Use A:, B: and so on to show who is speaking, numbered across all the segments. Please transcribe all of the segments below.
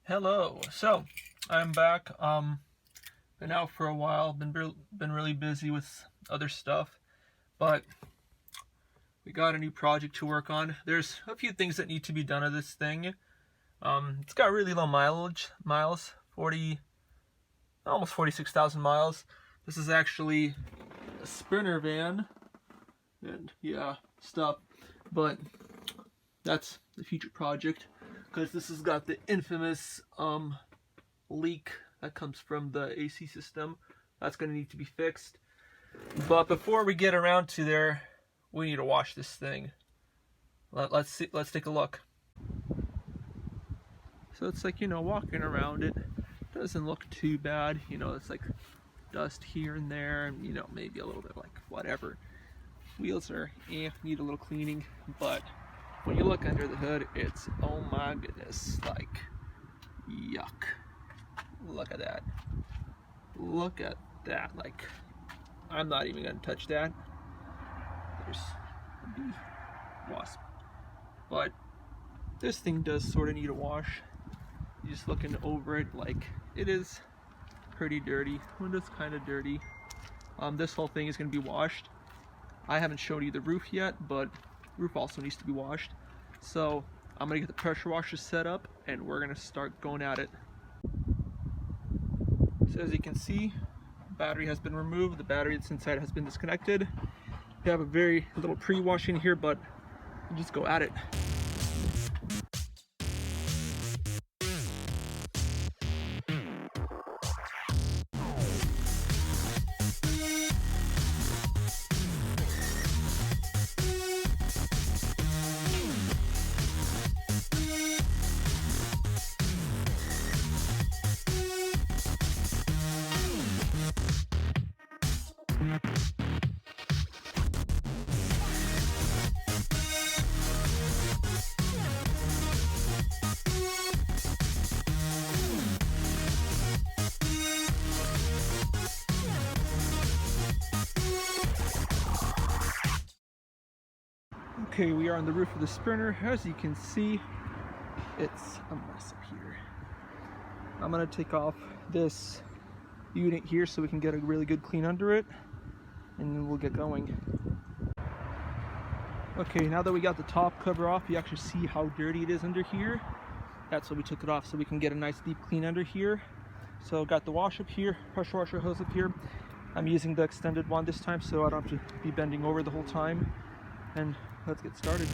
A: Hello. So, I'm back. Been out for a while. Been really busy with other stuff, but we got a new project to work on. There's a few things that need to be done to this thing. It's got really low miles, 40, almost 46,000 miles. This is actually a Sprinter van, and yeah, stuff. But that's the future project, because this has got the infamous leak that comes from the AC system. That's going to need to be fixed. But before we get around to there, we need to wash this thing. Let's take a look. So it's like, walking around it doesn't look too bad. It's like dust here and there, and maybe a little bit like whatever. Wheels are need a little cleaning, but when you look under the hood, it's, oh my goodness, like, yuck. Look at that. Look at that. Like, I'm not even gonna touch that. There's a bee, wasp. But this thing does sort of need a wash. You're just looking over it, like, it is pretty dirty. Window's kind of dirty. This whole thing is gonna be washed. I haven't showed you the roof yet, but roof also needs to be washed. So I'm gonna get the pressure washer set up and we're gonna start going at it. So as you can see, battery has been removed. The battery that's inside has been disconnected. We have a very little pre-wash in here, but we'll just go at it. Okay, we are on the roof of the Sprinter. As you can see, it's a mess up here. I'm gonna take off this unit here so we can get a really good clean under it, and then we'll get going. Okay, now that we got the top cover off, you actually see how dirty it is under here. That's why we took it off, so we can get a nice deep clean under here. So got the wash up here, pressure washer hose up here. I'm using the extended one this time so I don't have to be bending over the whole time. And let's get started.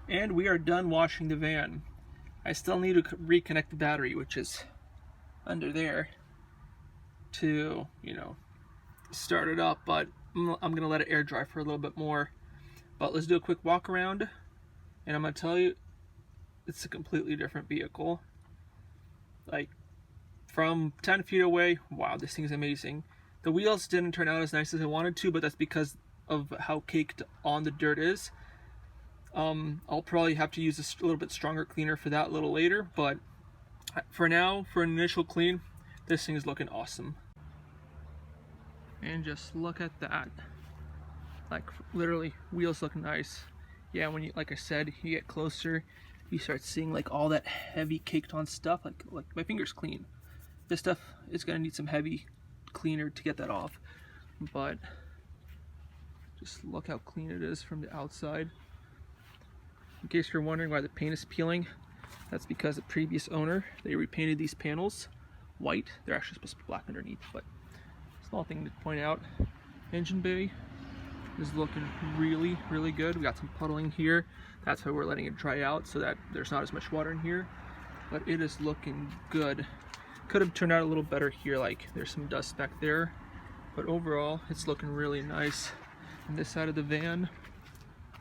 A: And we are done washing the van. I still need to reconnect the battery, which is under there, to, you know, start it up, but I'm gonna let it air dry for a little bit more. But let's do a quick walk around, and I'm gonna tell you, it's a completely different vehicle. Like, from 10 feet away, wow, this thing's amazing. The wheels didn't turn out as nice as I wanted to, but that's because of how caked on the dirt is. I'll probably have to use a little bit stronger cleaner for that a little later, but for now, for an initial clean, this thing is looking awesome. And just look at that. Like, literally, wheels look nice. Yeah, when you, like I said, you get closer, you start seeing like all that heavy caked on stuff. Like my finger's clean. This stuff is gonna need some heavy cleaner to get that off. But just look how clean it is from the outside. In case you're wondering why the paint is peeling, that's because the previous owner, they repainted these panels white. They're actually supposed to be black underneath, but small thing to point out. Engine bay is looking really, really good. We got some puddling here. That's why we're letting it dry out so that there's not as much water in here. But it is looking good. Could have turned out a little better here, like there's some dust back there. But overall, it's looking really nice. And this side of the van,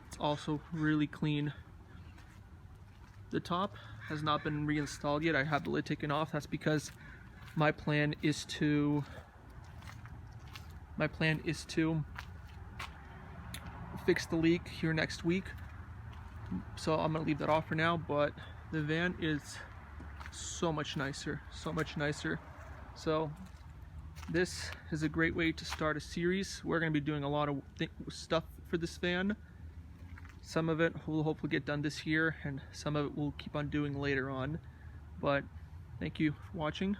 A: it's also really clean. The top has not been reinstalled yet. I have the lid taken off. That's because my plan is to fix the leak here next week. So I'm gonna leave that off for now, but the van is so much nicer, so much nicer. So this is a great way to start a series. We're gonna be doing a lot of stuff for this van. Some of it will hopefully get done this year, and some of it we'll keep on doing later on. But thank you for watching.